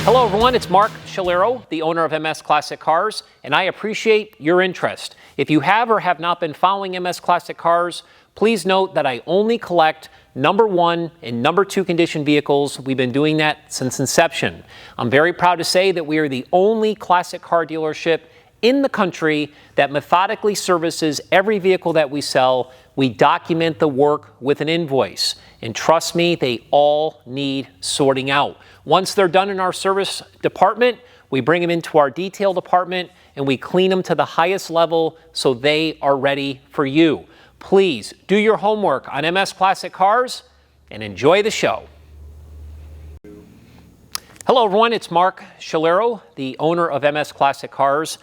Hello everyone, it's Mark Shalero, the owner of MS Classic Cars, and I appreciate your interest. If you have or have not been following MS Classic Cars, please note that I only collect number 1 and number 2 condition vehicles. We've been doing that since inception. I'm very proud to say that we are the only classic car dealership in the country that methodically services every vehicle that we sell. We document the work with an invoice. And trust me, they all need sorting out. Once they're done in our service department, we bring them into our detail department and we clean them to the highest level so they are ready for you. Please do your homework on MS Classic Cars and enjoy the show. Hello everyone, it's Mark Shalero, the owner of MS Classic Cars.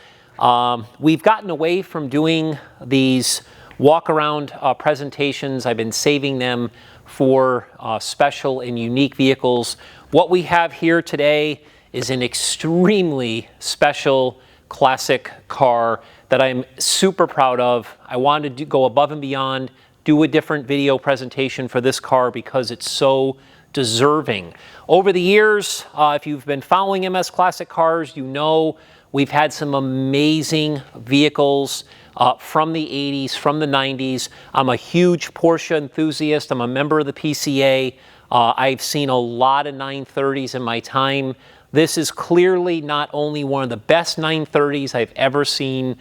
We've gotten away from doing these walk-around presentations. I've been saving them for special and unique vehicles. What we have here today is an extremely special classic car that I'm super proud of. I wanted to go above and beyond, do a different video presentation for this car because it's so deserving. Over the years, if you've been following MS Classic Cars, you know we've had some amazing vehicles from the 80s, from the 90s. I'm a huge Porsche enthusiast. I'm a member of the PCA. I've seen a lot of 930s in my time. This is clearly not only one of the best 930s I've ever seen,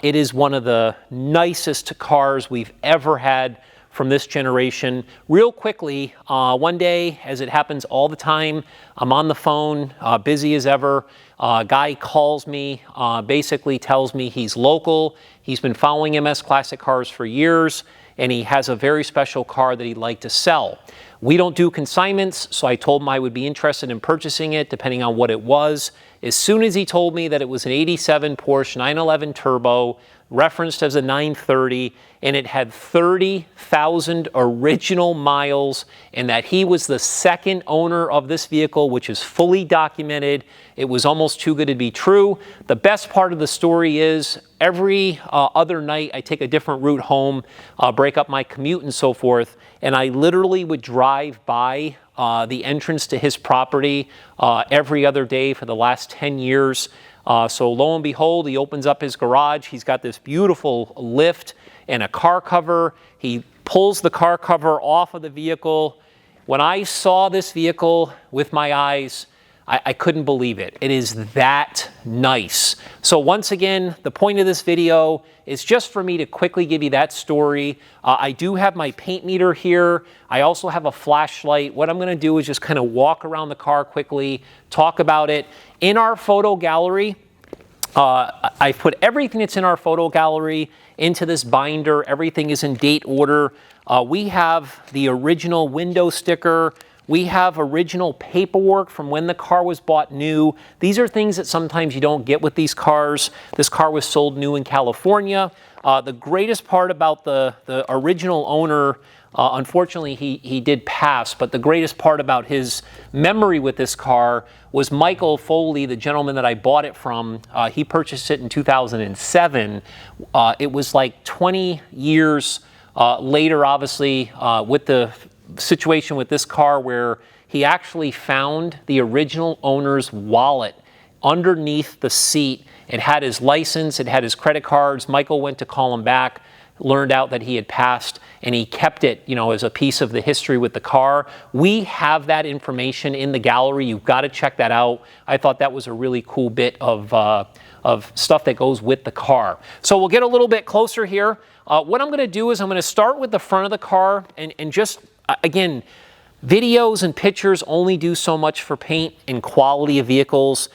it is one of the nicest cars we've ever had from this generation. Real quickly, one day, as it happens all the time, I'm on the phone, busy as ever. A guy calls me, basically tells me he's local. He's been following MS Classic Cars for years, and he has a very special car that he'd like to sell. We don't do consignments, so I told him I would be interested in purchasing it, depending on what it was. As soon as he told me that it was an 87 Porsche 911 Turbo, referenced as a 930, and it had 30,000 original miles, and that he was the second owner of this vehicle, which is fully documented. It was almost too good to be true. The best part of the story is every other night I take a different route home, break up my commute and so forth, and I literally would drive by the entrance to his property every other day for the last 10 years. So lo and behold, he opens up his garage. He's got this beautiful lift and a car cover. He pulls the car cover off of the vehicle. When I saw this vehicle with my eyes, I couldn't believe it. It is that nice. So once again, the point of this video is just for me to quickly give you that story. I do have my paint meter here. I also have a flashlight. What I'm going to do is just kind of walk around the car quickly, talk about it. In our photo gallery, I put everything that's in our photo gallery into this binder. Everything is in date order. We have the original window sticker. We have original paperwork from when the car was bought new. These are things that sometimes you don't get with these cars. This car was sold new in California. The greatest part about the original owner, unfortunately he did pass, but the greatest part about his memory with this car was Michael Foley, the gentleman that I bought it from. He purchased it in 2007. It was like 20 years later, obviously, with the situation with this car where he actually found the original owner's wallet underneath the seat. It had his license, it had his credit cards. Michael went to call him back, learned out that he had passed, and he kept it, you know, as a piece of the history with the car. We have that information in the gallery. You've got to check that out. I thought that was a really cool bit of stuff that goes with the car. So we'll get a little bit closer here. What I'm going to do is I'm going to start with the front of the car and just again, videos and pictures only do so much for paint and quality of vehicles.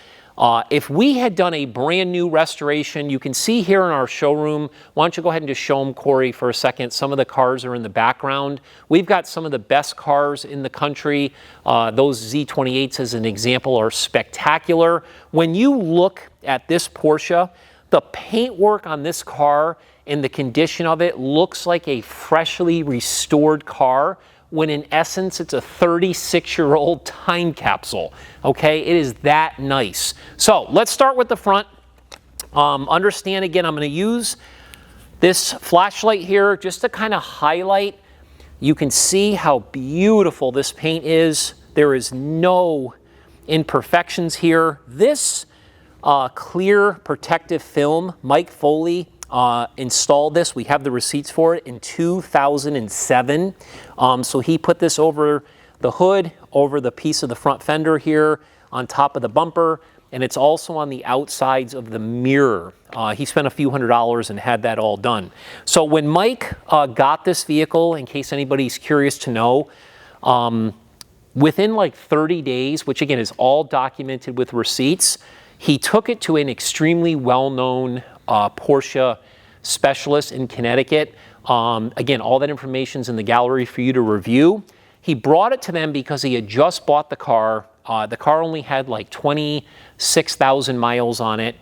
If we had done a brand new restoration, you can see here in our showroom, why don't you go ahead and just show them, Corey, for a second. Some of the cars are in the background. We've got some of the best cars in the country. Those Z28s, as an example, are spectacular. When you look at this Porsche, the paintwork on this car and the condition of it looks like a freshly restored car, when in essence it's a 36-year-old time capsule. Okay, it is that nice. So let's start with the front. Understand again, I'm going to use this flashlight here just to kind of highlight. You can see how beautiful this paint is. There is no imperfections here. This clear protective film, Mike Foley installed this. We have the receipts for it in 2007. So he put this over the hood, over the piece of the front fender here, on top of the bumper, and it's also on the outsides of the mirror. He spent a few $100s and had that all done. So when Mike got this vehicle, in case anybody's curious to know, within like 30 days, which again is all documented with receipts, he took it to an extremely well-known Porsche specialist in Connecticut. Again, all that information's in the gallery for you to review. He brought it to them because he had just bought the car. The car only had like 26,000 miles on it.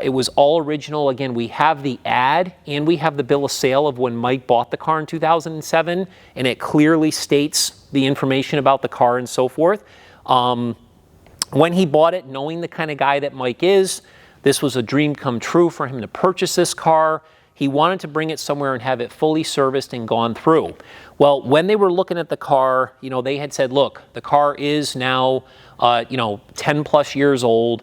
It was all original. Again, we have the ad and we have the bill of sale of when Mike bought the car in 2007, and it clearly states the information about the car and so forth. When he bought it, knowing the kind of guy that Mike is, this was a dream come true for him to purchase this car. He wanted to bring it somewhere and have it fully serviced and gone through. Well, when they were looking at the car, you know, they had said, look, the car is now, 10 plus years old.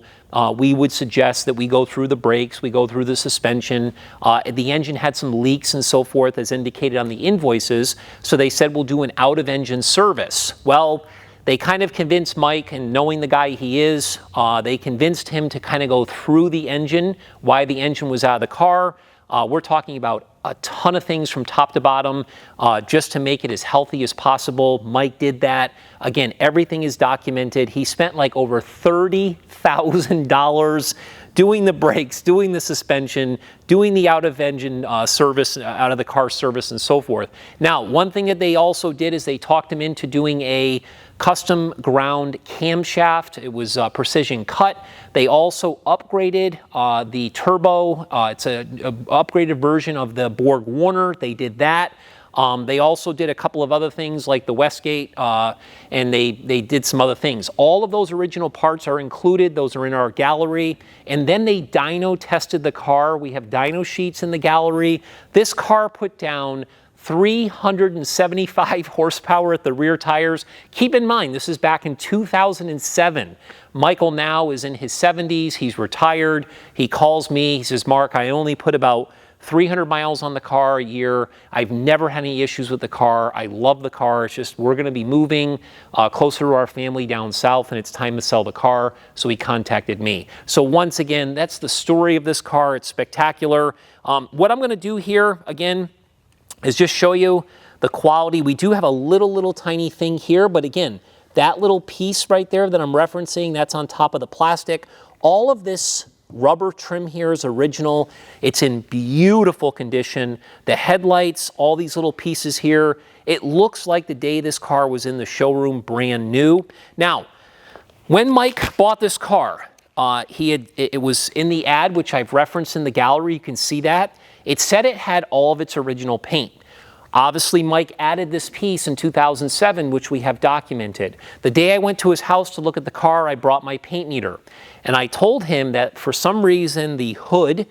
We would suggest that we go through the brakes, we go through the suspension. The engine had some leaks and so forth as indicated on the invoices. So they said, we'll do an out of engine service. Well, they kind of convinced Mike, and knowing the guy he is, they convinced him to kind of go through the engine, why the engine was out of the car. We're talking about a ton of things from top to bottom just to make it as healthy as possible. Mike did that. Again, everything is documented. He spent like over $30,000 doing the brakes, doing the suspension, doing the out of engine service, out of the car service and so forth. Now, one thing that they also did is they talked him into doing a custom ground camshaft. It was precision cut. They also upgraded the turbo. It's an upgraded version of the Borg Warner. They did that. They also did a couple of other things like the Westgate, and they did some other things. All of those original parts are included. Those are in our gallery. And then they dyno tested the car. We have dyno sheets in the gallery. This car put down 375 horsepower at the rear tires. Keep in mind, this is back in 2007. Michael now is in his 70s. He's retired. He calls me. He says, Mark, I only put about 300 miles on the car a year. I've never had any issues with the car. I love the car. It's just we're going to be moving closer to our family down south, and it's time to sell the car. So he contacted me. So once again, that's the story of this car. It's spectacular. What I'm going to do here, again, is just show you the quality. We do have a little tiny thing here, but again, that little piece right there that I'm referencing, that's on top of the plastic. All of this rubber trim here is original. It's in beautiful condition. The headlights, all these little pieces here, it looks like the day this car was in the showroom brand new. Now, when Mike bought this car, it was in the ad, which I've referenced in the gallery. You can see that. It said it had all of its original paint. Obviously, Mike added this piece in 2007, which we have documented. The day I went to his house to look at the car, I brought my paint meter. And I told him that for some reason, the hood,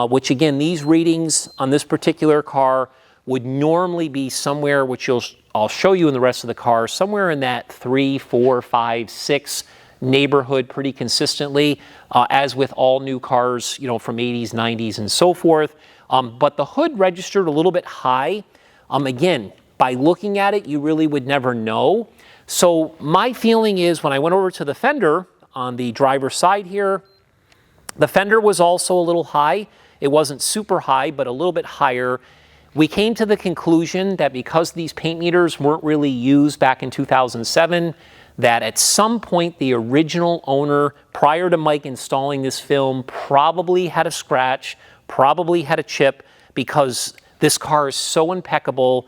which again, these readings on this particular car would normally be somewhere, which I'll show you in the rest of the car, somewhere in that 3, 4, 5, 6 neighborhood pretty consistently, as with all new cars, from 80s, 90s, and so forth. But the hood registered a little bit high. Again, by looking at it, you really would never know. So my feeling is when I went over to the fender on the driver's side here, the fender was also a little high. It wasn't super high, but a little bit higher. We came to the conclusion that because these paint meters weren't really used back in 2007, that at some point the original owner, prior to Mike installing this film, probably had a scratch, probably had a chip, because this car is so impeccable.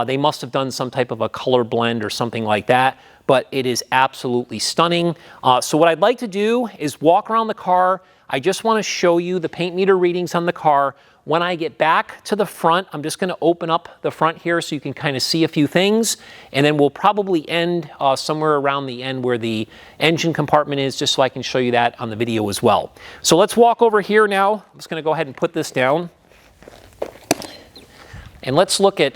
They must have done some type of a color blend or something like that, but it is absolutely stunning. So what I'd like to do is walk around the car. I just want to show you the paint meter readings on the car. When I get back to the front, I'm just going to open up the front here so you can kind of see a few things, and then we'll probably end somewhere around the end where the engine compartment is, just so I can show you that on the video as well. So let's walk over here now. I'm just going to go ahead and put this down. And let's look at,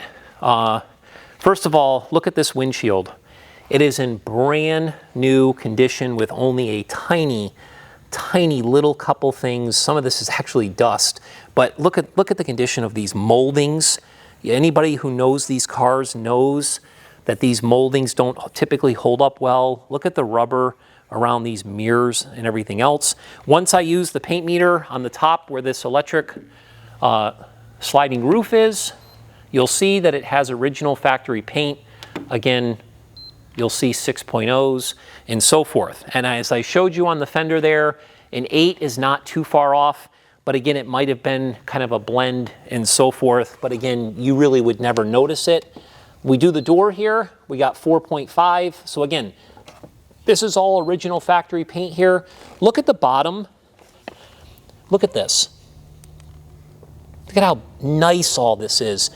first of all, look at this windshield. It is in brand new condition with only a tiny little couple things. Some of this is actually dust, but look at the condition of these moldings. Anybody who knows these cars knows that these moldings don't typically hold up well. Look at the rubber around these mirrors and everything else. Once I use the paint meter on the top where this electric sliding roof is, you'll see that it has original factory paint. Again, you'll see 6.0s and so forth. And as I showed you on the fender there, an 8 is not too far off, but again, it might have been kind of a blend and so forth. But again, you really would never notice it. We do the door here, we got 4.5. So again, this is all original factory paint here. Look at the bottom. Look at this. Look at how nice all this is.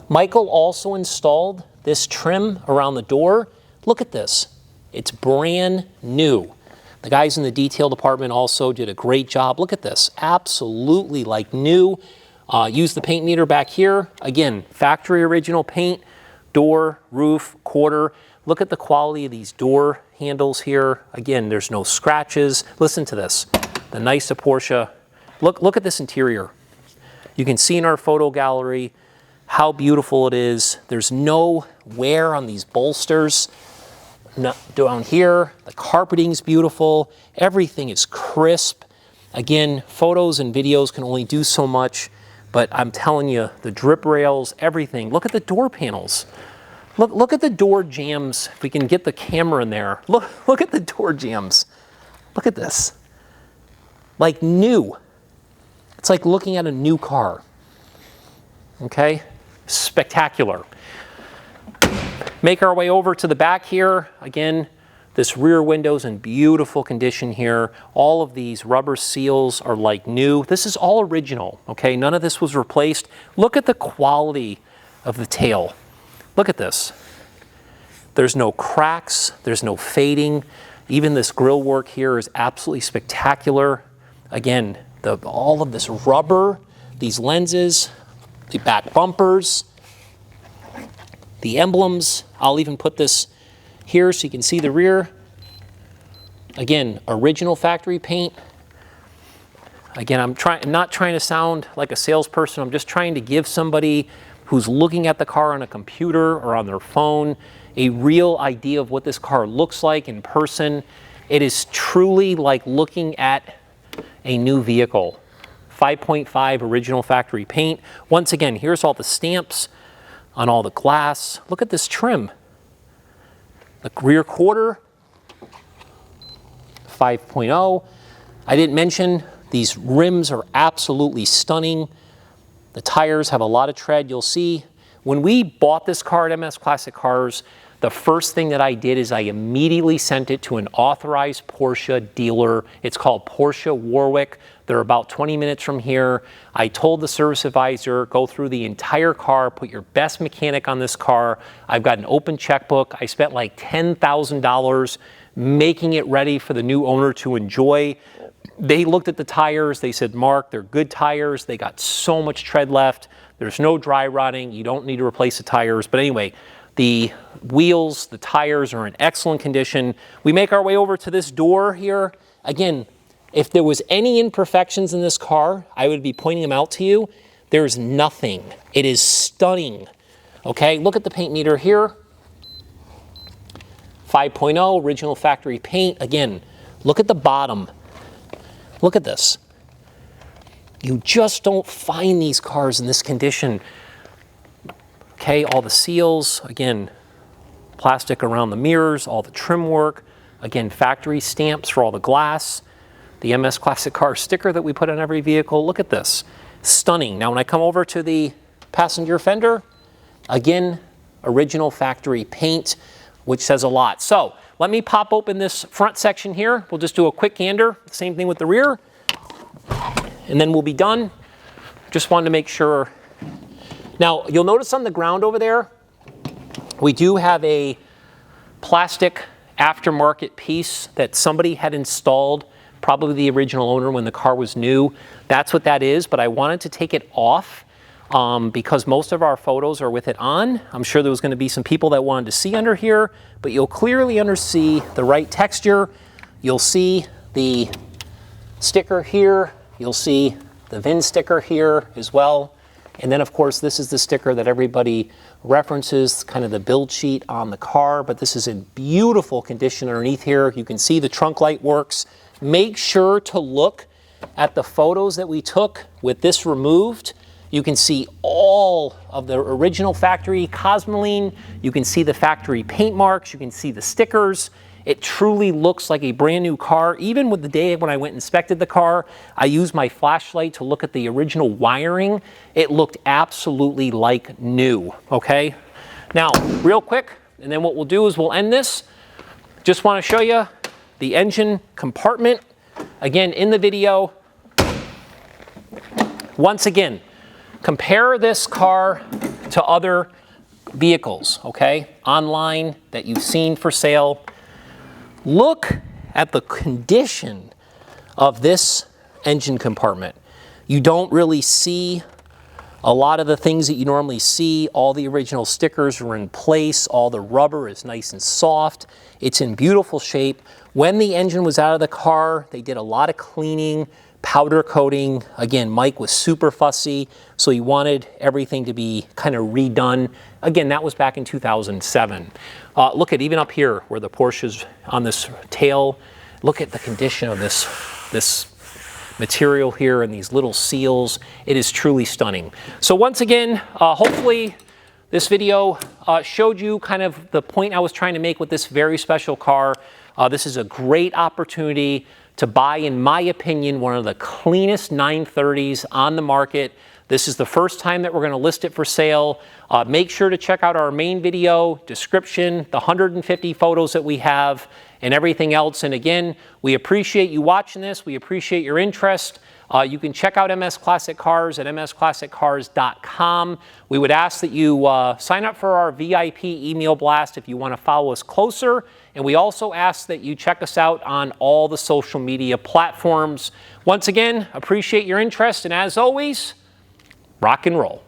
Michael also installed this trim around the door. Look at this. It's brand new. The guys in the detail department also did a great job. Look at this. Absolutely like new. Use the paint meter back here. Again, factory original paint, door, roof, quarter. Look at the quality of these door handles here. Again, there's no scratches. Listen to this. The nice Porsche. Look at this interior. You can see in our photo gallery how beautiful it is. There's no wear on these bolsters. Down here, the carpeting's beautiful. Everything is crisp. Again, photos and videos can only do so much, but I'm telling you, the drip rails, everything. Look at the door panels. Look at the door jambs. If we can get the camera in there. Look at the door jambs. Look at this. Like new. It's like looking at a new car. Okay? Spectacular. Make our way over to the back here. Again, this rear window's in beautiful condition here. All of these rubber seals are like new. This is all original, okay? None of this was replaced. Look at the quality of the tail. Look at this. There's no cracks, there's no fading. Even this grille work here is absolutely spectacular. Again, all of this rubber, these lenses, the back bumpers, the emblems. I'll even put this here so you can see the rear. Again, original factory paint. Again, I'm not trying to sound like a salesperson. I'm just trying to give somebody who's looking at the car on a computer or on their phone a real idea of what this car looks like in person. It is truly like looking at a new vehicle. 5.5 original factory paint. Once again, here's all the stamps on all the glass. Look at this trim. The rear quarter, 5.0. I didn't mention these rims are absolutely stunning. The tires have a lot of tread. You'll see when we bought this car at MS Classic Cars, the first thing that I did is I immediately sent it to an authorized Porsche dealer. It's called Porsche Warwick. They're about 20 minutes from here. I told the service advisor, go through the entire car, put your best mechanic on this car. I've got an open checkbook. I spent like $10,000 making it ready for the new owner to enjoy. They looked at the tires. They said, Mark, they're good tires. They got so much tread left. There's no dry rotting. You don't need to replace the tires. But anyway, the wheels, the tires are in excellent condition. We make our way over to this door here. Again, if there was any imperfections in this car, I would be pointing them out to you. There's nothing. It is stunning. Okay, look at the paint meter here. 5.0, original factory paint. Again, look at the bottom. Look at this. You just don't find these cars in this condition. Okay, all the seals, again, plastic around the mirrors, all the trim work, again, factory stamps for all the glass, the MS Classic Car sticker that we put on every vehicle. Look at this, stunning. Now when I come over to the passenger fender, again, original factory paint, which says a lot. So let me pop open this front section here. We'll just do a quick gander, same thing with the rear, and then we'll be done. Just wanted to make sure. Now, you'll notice on the ground over there, we do have a plastic aftermarket piece that somebody had installed, probably the original owner when the car was new. That's what that is, but I wanted to take it off. because most of our photos are with it on. I'm sure there was going to be some people that wanted to see under here, but you'll clearly see the right texture. You'll see the sticker here. You'll see the VIN sticker here as well. And then of course, this is the sticker that everybody references, kind of the build sheet on the car, but this is in beautiful condition underneath here. You can see the trunk light works. Make sure to look at the photos that we took with this removed. You can see all of the original factory Cosmoline. You can see the factory paint marks. You can see the stickers. It truly looks like a brand new car. Even with the day when I went and inspected the car, I used my flashlight to look at the original wiring. It looked absolutely like new, okay? Now, real quick, and then what we'll do is we'll end this. Just want to show you the engine compartment. Again, in the video, once again, compare this car to other vehicles, okay, online that you've seen for sale. Look at the condition of this engine compartment. You don't really see a lot of the things that you normally see. All the original stickers are in place. All the rubber is nice and soft. It's in beautiful shape. When the engine was out of the car, they did a lot of cleaning, powder coating. Again, Mike was super fussy, so he wanted everything to be kind of redone. Again, that was back in 2007. Look at even up here where the Porsche's on this tail. Look at the condition of this material here and these little seals. It is truly stunning. So once again, hopefully this video showed you kind of the point I was trying to make with this very special car. This is a great opportunity to buy, in my opinion, one of the cleanest 930s on the market. This is the first time that we're going to list it for sale. Make sure to check out our main video, description, the 150 photos that we have, and everything else. And again, we appreciate you watching this. We appreciate your interest. You can check out MS Classic Cars at msclassiccars.com. We would ask that you sign up for our VIP email blast if you want to follow us closer. And we also ask that you check us out on all the social media platforms. Once again, appreciate your interest. And as always, rock and roll.